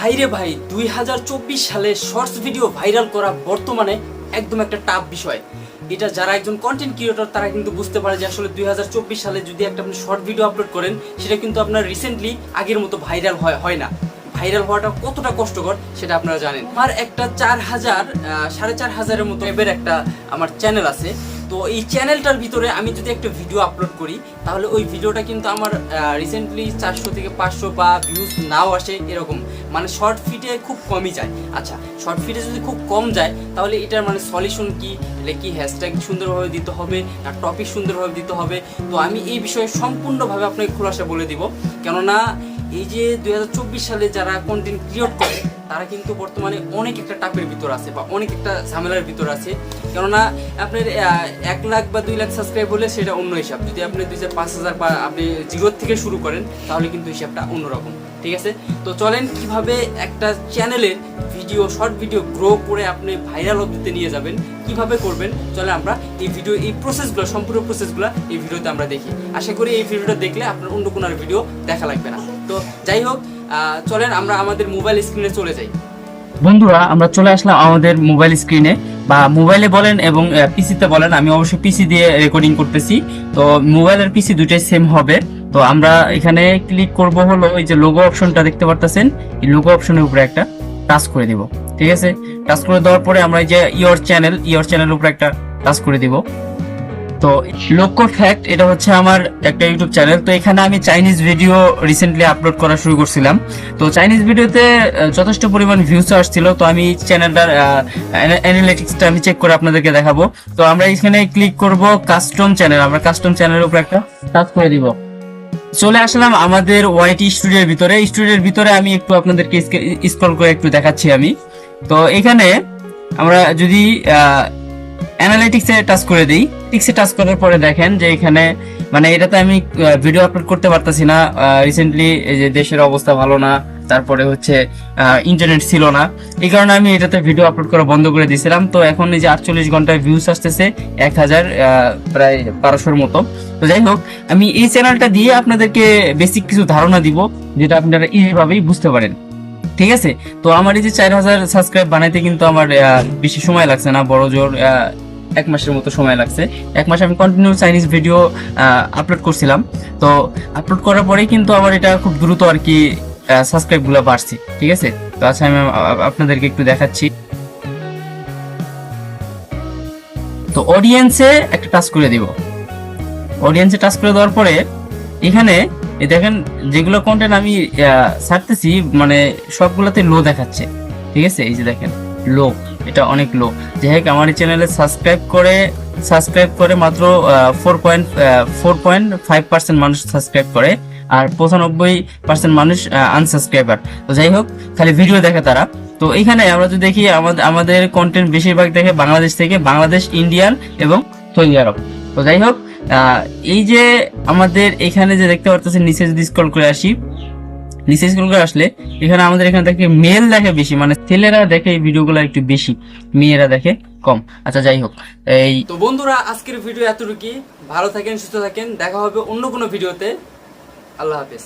ভাই রে ভাই, 2024 সালে শর্টস ভিডিও ভাইরাল করা বর্তমানে একদম একটা টাফ বিষয়। এটা যারা একজন কন্টেন্ট ক্রিয়েটর তারা কিন্তু বুঝতে পারে যে আসলে 2024 সালে যদি একটা আপনি শর্ট ভিডিও আপলোড করেন সেটা কিন্তু আপনার রিসেন্টলি আগের মতো ভাইরাল হয় না। ভাইরাল হওয়াটা কতটা কষ্টকর সেটা আপনারা জানেন। আমার একটা 4,000-4,500-এর মতো এবার একটা আমার চ্যানেল আছে। তো এই চ্যানেলটার ভিতরে আমি যদি একটা ভিডিও আপলোড করি তাহলে ওই ভিডিওটা কিন্তু আমার রিসেন্টলি 400 থেকে 500 বা ভিউজ নাও আসে এরকম, মানে শর্ট ফিটে খুব কমই যায়। আচ্ছা, শর্ট ফিটে যদি খুব কম যায় তাহলে এটার মানে সলিউশন কি, এটা কি হ্যাশট্যাগ সুন্দরভাবে দিতে হবে না টপিক সুন্দরভাবে দিতে হবে? তো আমি এই বিষয়ে সম্পূর্ণভাবে আপনাকে খোলাসা বলে দিব। কেননা এই যে 2024 সালে যারা কন্টেন্ট ক্রিয়েট করে তারা কিন্তু বর্তমানে অনেক একটা টাপের ভিতর আছে বা অনেক একটা ঝামেলার ভিতর আছে। কেননা আপনার 1 লাখ বা 2 লাখ সাবস্ক্রাইব হলে সেটা অন্য হিসাব। যদি আপনি 2,000-5,000 বা আপনি জিরোর থেকে শুরু করেন তাহলে কিন্তু হিসাবটা অন্যরকম, ঠিক আছে? তো চলেন কিভাবে একটা চ্যানেলের ভিডিও শর্ট ভিডিও গ্রো করে আপনি ভাইরাল অবধিতে নিয়ে যাবেন, কিভাবে করবেন চলে আমরা এই প্রসেসগুলো সম্পূর্ণ প্রসেসগুলো এই ভিডিওতে আমরা দেখি। আশা করি এই ভিডিওটা দেখলে আপনার অন্য কোনো ভিডিও দেখা লাগবে না। তো যাই হোক, চলেন আমরা আমাদের মোবাইল স্ক্রিনে চলে যাই। বন্ধুরা, আমরা চলে আসলাম আমাদের মোবাইল স্ক্রিনে বা মোবাইলে বলেন এবং পিসিতে বলেন। আমি অবশ্যই পিসি দিয়ে রেকর্ডিং করতেছি, তো মোবাইল আর পিসি দুটাই সেম হবে। তো আমরা এখানে ক্লিক করব হলো এই যে লোগো অপশনটা দেখতে পারতেছেন, এই লোগো অপশনের উপরে একটা টাচ করে দিব। ঠিক আছে, টাচ করে দেওয়ার পরে আমরা এই যে ইওর চ্যানেলের উপরে একটা টাচ করে দিব। তো লোকো ফ্যাক্ট, এটা হচ্ছে আমার একটা ইউটিউব চ্যানেল। তো এখানে আমি চাইনিজ ভিডিও রিসেন্টলি আপলোড করা শুরু করছিলাম। তো চাইনিজ ভিডিওতে যথেষ্ট পরিমাণ ভিউজ আসছিল। তো আমি চ্যানেলটার অ্যানালিটিক্সটা আমি চেক করে আপনাদেরকে দেখাবো। তো আমরা এখানে ক্লিক করব কাস্টম চ্যানেল, আমরা কাস্টম চ্যানেলের উপর একটা টাচ করে দিব। চলে আসলাম আমাদের ওয়াইটি স্টুডিওর ভিতরে। স্টুডিওর ভিতরে আমি একটু আপনাদেরকে স্ক্রল করে একটু দেখাচ্ছি আমি। তো এখানে আমরা যদি অ্যানালিটিক্সে টাচ করে দিই, টিক্সে টাচ করার পরে দেখেন যে এখানে মানে এটাতে আমি ভিডিও আপলোড করতে পারতাছি না। রিসেন্টলি এই যে দেশের অবস্থা ভালো না, তারপরে হচ্ছে ইন্টারনেট ছিল না, এই কারণে আমি এটাতে ভিডিও আপলোড করা বন্ধ করে দিয়েছিলাম। তো এখন এই যে 48 ঘন্টায় ভিউজ আসতেছে 1000 প্রায় 1200-এর মতো। তো যাই হোক, আমি এই চ্যানেলটা দিয়ে আপনাদেরকে বেসিক কিছু ধারণা দিব যেটা আপনারা ইজিভাবেই বুঝতে পারেন। ঠিক আছে, তো আমার এই যে 4000 সাবস্ক্রাইব বানাইতে কিন্তু আমার বেশি সময় লাগছে না, বড় জোর 1 মাসের মতো সময় লাগছে। 1 মাস আমি কন্টিনিউ চাইনিজ ভিডিও আপলোড করছিলাম। তো আপলোড করার পরেই কিন্তু আমার এটা খুব দ্রুত আর কি সাবস্ক্রাইব গুলো বাড়ছে। ঠিক আছে, তো আচ্ছা আমি আপনাদেরকে একটু দেখাচ্ছি। তো অডিয়েন্সে একটা টাচ করে দিব। অডিয়েন্সে টাচ করে দেওয়ার পরে এখানে দেখেন যেগুলো কন্টেন্ট আমি ছাড়তেছি মানে সবগুলোতে লো দেখাচ্ছে। ঠিক আছে, এই যে দেখেন লো, এটা অনেক লো। যাই হোক, আমার এই চ্যানেলে সাবস্ক্রাইব করে মাত্র 4.5% মানুষ সাবস্ক্রাইব করে, আর 95% মানুষ আনসাবস্ক্রাইবার। তো যাই হোক, খালি ভিডিও দেখে তারা। তো এখানে আমরা যদি দেখি আমাদের কন্টেন্ট বেশিরভাগ দেখে বাংলাদেশ থেকে, বাংলাদেশ, ইন্ডিয়ান এবং সৌদি আরব। তো যাই হোক, এই যে আমাদের এখানে যে দেখতে পারতেছেন, নিচে যদি স্ক্রল করে আসি, নিচে স্ক্রল করে আসলে এখানে আমাদের এখানে দেখে মেল দেখে বেশি, মানে ছেলেরা দেখে এই ভিডিওগুলো একটু বেশি, মেয়েরা দেখে কম। আচ্ছা যাই হোক, এই তো বন্ধুরা আজকের ভিডিও এতটুকুই। ভালো থাকেন, সুস্থ থাকেন, দেখা হবে অন্য কোনো ভিডিওতে। আল্লাহ হাফেজ।